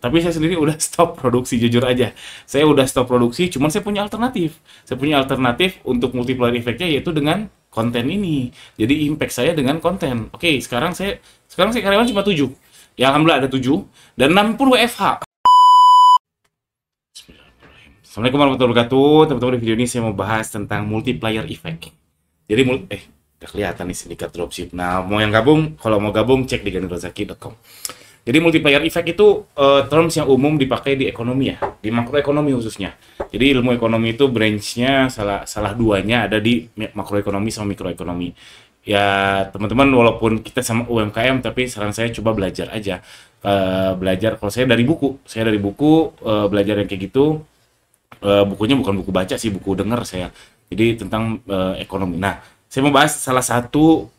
Tapi saya sendiri udah stop produksi, jujur aja. Saya udah stop produksi, cuman saya punya alternatif. Saya punya alternatif untuk multiplier efeknya yaitu dengan konten ini. Jadi impact saya dengan konten. Oke, sekarang saya karyawan cuma 7. Ya alhamdulillah ada 7 dan 6 pun WFH. Bismillahirrahmanirrahim. Assalamualaikum warahmatullahi wabarakatuh. Teman-teman, di video ini saya mau bahas tentang multiplier effect. Jadi udah kelihatan nih sindikat dropship. Nah, kalau mau gabung cek di ganirozaki.com. Jadi multiplier effect itu terms yang umum dipakai di ekonomi ya, di makroekonomi khususnya. Jadi ilmu ekonomi itu branch-nya salah duanya ada di makroekonomi sama mikroekonomi. Ya teman-teman, walaupun kita sama UMKM, tapi saran saya coba belajar aja. Belajar, kalau saya dari buku, belajar yang kayak gitu. Bukunya bukan buku baca sih, buku denger saya. Jadi tentang ekonomi. Nah, saya mau bahas salah satu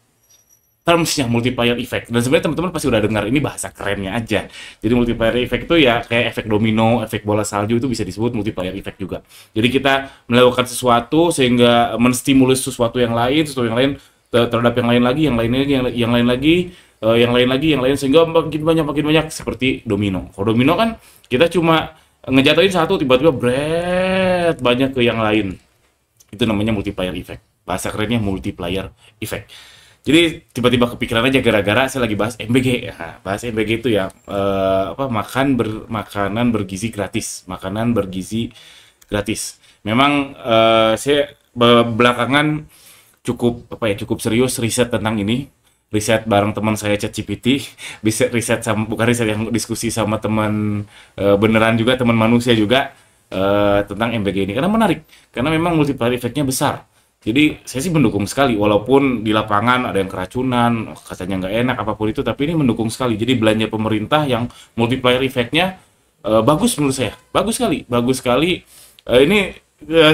termsnya multiplier effect. Dan sebenarnya teman-teman pasti udah dengar, ini bahasa kerennya aja. Jadi multiplier effect itu ya kayak efek domino, efek bola salju, itu bisa disebut multiplier effect juga. Jadi kita melakukan sesuatu sehingga menstimulus sesuatu yang lain terhadap yang lain lagi, yang lain sehingga makin banyak seperti domino. Kalau domino kan kita cuma ngejatuhin satu, tiba-tiba bret banyak ke yang lain. Itu namanya multiplier effect. Bahasa kerennya multiplier effect. Jadi tiba-tiba kepikiran aja gara-gara saya lagi bahas MBG. Nah, bahas MBG itu ya makanan bergizi gratis, Memang saya belakangan cukup serius riset tentang ini. Riset bareng teman saya ChatGPT, bukan riset yang diskusi sama teman beneran juga, teman manusia juga tentang MBG ini. Karena menarik, karena memang multiplier effect-nya besar. Jadi saya sih mendukung sekali, walaupun di lapangan ada yang keracunan, katanya nggak enak apapun itu, tapi ini mendukung sekali. Jadi belanja pemerintah yang multiplier effect-nya bagus menurut saya, bagus sekali. Ini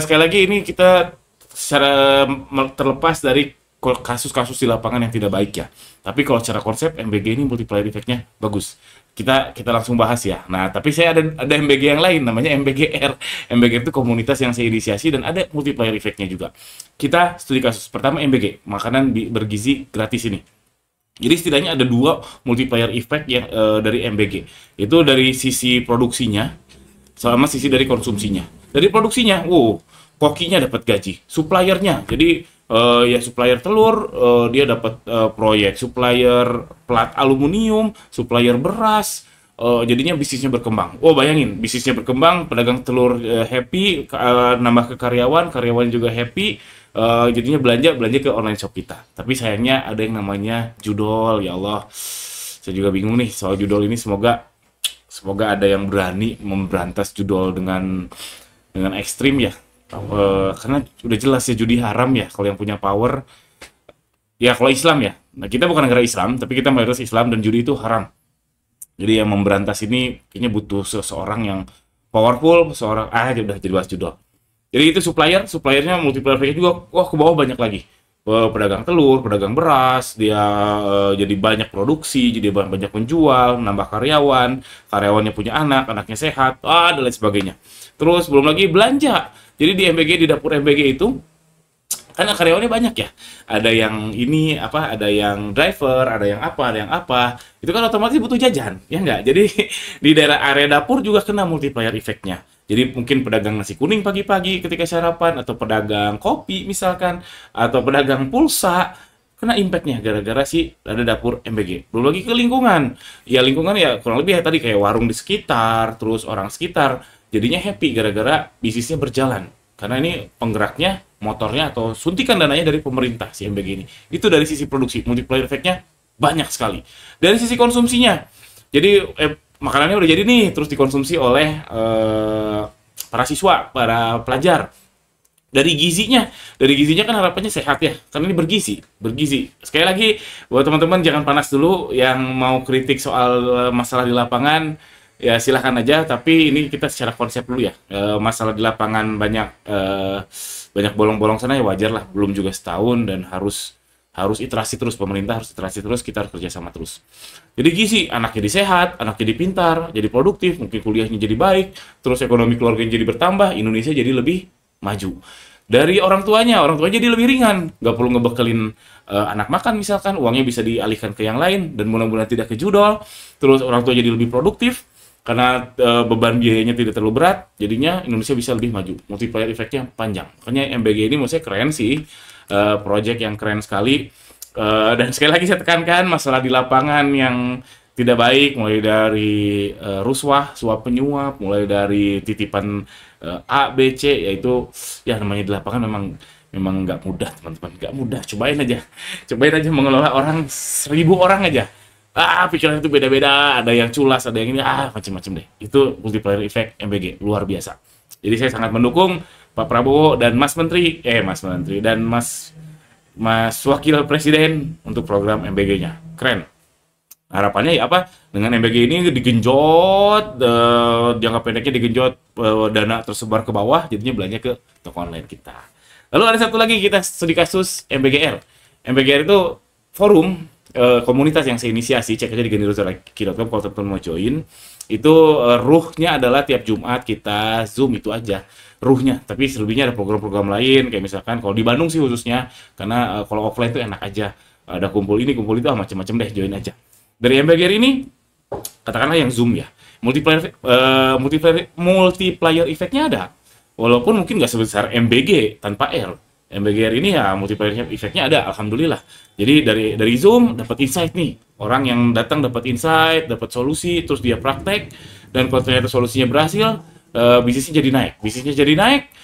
sekali lagi ini kita secara terlepas dari kasus-kasus di lapangan yang tidak baik ya. Tapi kalau secara konsep MBG ini multiplier effect-nya bagus. Kita langsung bahas ya. Nah, tapi saya ada MBG yang lain, namanya MBGR. MBGR itu komunitas yang saya inisiasi dan ada multiplier effect-nya juga. Kita studi kasus pertama MBG, makanan bergizi gratis ini. Jadi setidaknya ada 2 multiplier effect yang dari MBG. Itu dari sisi produksinya sama sisi dari konsumsinya. Dari produksinya, kokinya dapat gaji, suppliernya. Jadi ya supplier telur, dia dapat proyek, supplier plat aluminium, supplier beras, jadinya bisnisnya berkembang. Bayangin, bisnisnya berkembang, pedagang telur happy, nambah ke karyawan juga happy, jadinya belanja ke online shop kita. Tapi sayangnya ada yang namanya judol, ya Allah. Saya juga bingung nih soal judol ini, semoga ada yang berani memberantas judol dengan ekstrim ya. Karena udah jelas ya judi haram ya, kalau yang punya power ya. Kalau Islam ya, nah kita bukan negara Islam, tapi kita mayoritas Islam dan judi itu haram. Jadi yang memberantas ini kayaknya butuh seseorang yang powerful, udah jadi bahas judul. Jadi itu suppliernya multiplier effect juga, ke bawah banyak lagi. Pedagang telur, pedagang beras, dia jadi banyak produksi, jadi banyak menjual, nambah karyawannya punya anaknya sehat, dan lain sebagainya. Terus belum lagi belanja. Jadi di MBG, di dapur MBG itu karena karyawannya banyak ya. Ada yang ada yang driver, ada yang apa. Itu kan otomatis butuh jajan, ya enggak? Jadi di daerah area dapur juga kena multiplier effect-nya. Jadi mungkin pedagang nasi kuning pagi-pagi ketika sarapan, atau pedagang kopi misalkan, atau pedagang pulsa, kena impact-nya gara-gara ada dapur MBG. Belum lagi ke lingkungan. Ya lingkungan ya kurang lebih tadi kayak warung di sekitar, terus orang sekitar jadinya happy gara-gara bisnisnya berjalan. Karena ini penggeraknya, motornya atau suntikan dananya dari pemerintah si MBG ini. Itu dari sisi produksi, multiplier effect-nya banyak sekali. Dari sisi konsumsinya, jadi makanannya udah jadi nih, terus dikonsumsi oleh para siswa, para pelajar. Dari gizinya kan harapannya sehat ya, karena ini bergizi. Sekali lagi, buat teman-teman jangan panas dulu, yang mau kritik soal masalah di lapangan, ya silahkan aja, tapi ini kita secara konsep dulu ya. Masalah di lapangan banyak bolong-bolong sana ya wajar lah, belum juga setahun dan harus iterasi terus, pemerintah harus iterasi terus, kita harus kerjasama terus. Jadi gizi, anak jadi sehat, anak jadi pintar, jadi produktif, mungkin kuliahnya jadi baik, terus ekonomi keluarganya jadi bertambah, Indonesia jadi lebih maju. Dari orang tuanya jadi lebih ringan, nggak perlu ngebekelin anak makan misalkan, uangnya bisa dialihkan ke yang lain, dan mudah-mudahan tidak ke judol. Terus orang tua jadi lebih produktif, karena beban biayanya tidak terlalu berat, jadinya Indonesia bisa lebih maju. Multiplier efeknya panjang. Makanya MBG ini menurut saya keren sih, project yang keren sekali. Dan sekali lagi saya tekankan masalah di lapangan yang tidak baik, mulai dari ruswah, suap penyuap, mulai dari titipan A, B, C, yaitu ya namanya di lapangan memang nggak mudah teman-teman, nggak mudah. Cobain aja mengelola orang 1.000 orang aja. Pikiran itu beda-beda, ada yang culas, ada yang ini, macam-macam deh. Itu multiplier effect MBG luar biasa. Jadi saya sangat mendukung Pak Prabowo dan Mas Menteri, dan Mas Wakil Presiden untuk program MBG-nya. Keren. Harapannya ya apa? Dengan MBG ini digenjot, jangka pendeknya digenjot, dana tersebar ke bawah, jadinya belanja ke toko online kita. Lalu ada satu lagi, kita studi kasus MBGR. MBGR itu forum komunitas yang saya inisiasi, cek aja di genderuzaki.com kalau teman-teman mau join. Itu ruhnya adalah tiap Jumat kita Zoom, itu aja ruhnya. Tapi selebihnya ada program-program lain, kayak misalkan kalau di Bandung sih khususnya, karena kalau offline itu enak aja. Ada kumpul ini, kumpul itu, macam-macam deh, join aja. Dari MBGR ini, katakanlah yang Zoom ya, multiplier effect-nya ada. Walaupun mungkin nggak sebesar MBG tanpa R. MBGR ini ya multiplier effect-nya ada, alhamdulillah. Jadi dari Zoom dapat insight nih. Orang yang datang dapat insight, dapat solusi, terus dia praktek, dan kalau ternyata solusinya berhasil, bisnisnya jadi naik,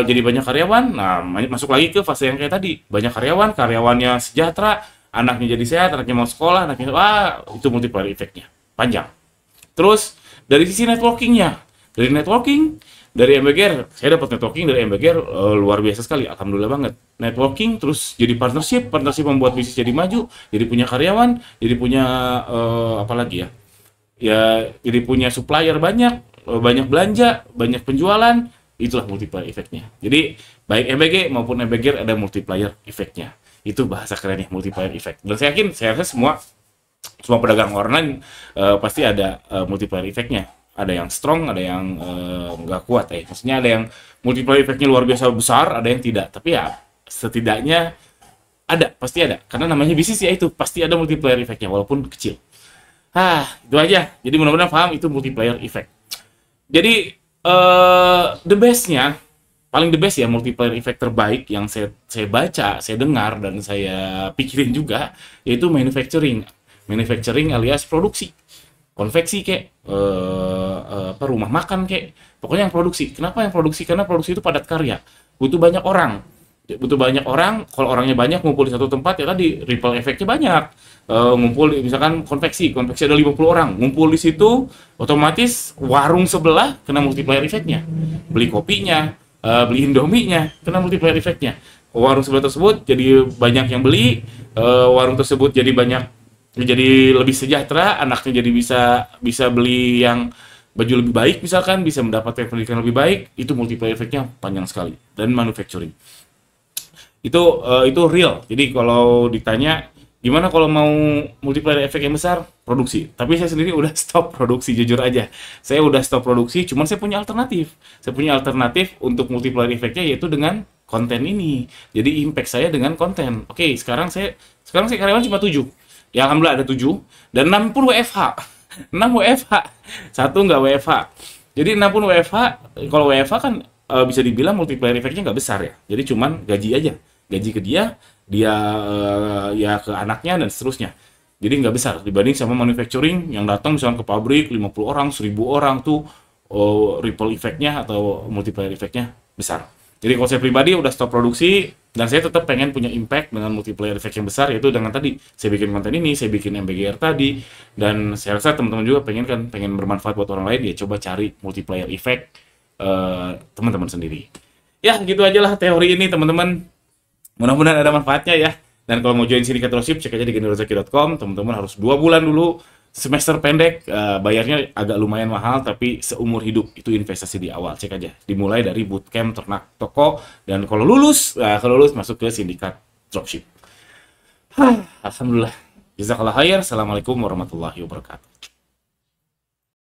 jadi banyak karyawan. Nah, masuk lagi ke fase yang kayak tadi. Banyak karyawannya sejahtera, anaknya jadi sehat, anaknya mau sekolah, itu multiplier effect-nya. Panjang. Terus, dari sisi networking-nya. Dari MBGR, saya dapat networking dari MBGR luar biasa sekali, alhamdulillah banget. Networking, terus jadi partnership membuat bisnis jadi maju, jadi punya karyawan, jadi punya apa lagi ya? Ya, jadi punya supplier banyak belanja, banyak penjualan, itulah multiplier effect-nya. Jadi, baik MBG maupun MBGR ada multiplier effect-nya. Itu bahasa kerennya, multiplier effect. Dan saya rasa semua pedagang online pasti ada multiplier effect-nya. Ada yang strong, ada yang nggak kuat ya. Maksudnya ada yang multiplier effect-nya luar biasa besar, ada yang tidak. Tapi ya setidaknya pasti ada. Karena namanya bisnis ya, itu pasti ada multiplier effect-nya walaupun kecil. Itu aja. Jadi mudah-mudahan paham itu multiplier effect. Jadi paling the best ya, multiplier effect terbaik yang saya baca, saya dengar, dan saya pikirin juga, yaitu manufacturing alias produksi, konveksi kek, rumah makan kek, pokoknya yang produksi. Kenapa yang produksi? Karena produksi itu padat karya, butuh banyak orang. Kalau orangnya banyak ngumpul di satu tempat, ya tadi ripple efeknya banyak. Ngumpul misalkan konveksi ada 50 orang, ngumpul di situ, otomatis warung sebelah kena multiplier efeknya. Beli kopinya, beli Indominya, kena multiplier effect-nya. Warung sebelah tersebut jadi banyak yang beli, warung tersebut jadi lebih sejahtera, anaknya jadi bisa beli yang baju lebih baik misalkan, bisa mendapatkan pendidikan lebih baik, itu multiplier effect-nya panjang sekali. Dan manufacturing. Itu real. Jadi kalau ditanya gimana kalau mau multiplier efek yang besar, produksi. Tapi saya sendiri udah stop produksi, jujur aja. Saya udah stop produksi, cuman saya punya alternatif. Saya punya alternatif untuk multiplier efeknya, yaitu dengan konten ini. Jadi impact saya dengan konten. Oke, sekarang saya karyawan cuma 7. Ya alhamdulillah ada 7, dan 6 pun WFH. 6 WFH. 1 nggak WFH. Jadi 6 pun WFH. Kalau WFH kan bisa dibilang multiplier efeknya nggak besar ya. Jadi cuman gaji aja. Gaji ke dia ya ke anaknya dan seterusnya. Jadi nggak besar dibanding sama manufacturing yang datang misalnya ke pabrik 50 orang, 1000 orang tuh, ripple effect-nya atau multiplier effect-nya besar. Jadi kalau saya pribadi udah stop produksi, dan saya tetap pengen punya impact dengan multiplier effect yang besar, yaitu dengan tadi saya bikin konten ini, saya bikin MBGR tadi, dan saya rasa teman-teman juga pengen bermanfaat buat orang lain, ya coba cari multiplier effect teman-teman sendiri. Ya gitu aja lah teori ini teman-teman. Mudah-mudahan ada manfaatnya ya. Dan kalau mau join Sindikat Dropship, cek aja di genderuzaki.com. Teman-teman harus 2 bulan dulu, semester pendek, bayarnya agak lumayan mahal, tapi seumur hidup itu investasi di awal. Cek aja. Dimulai dari bootcamp ternak toko, dan kalau lulus masuk ke Sindikat Dropship. Alhamdulillah. Jazakallah khair. Assalamualaikum warahmatullahi wabarakatuh.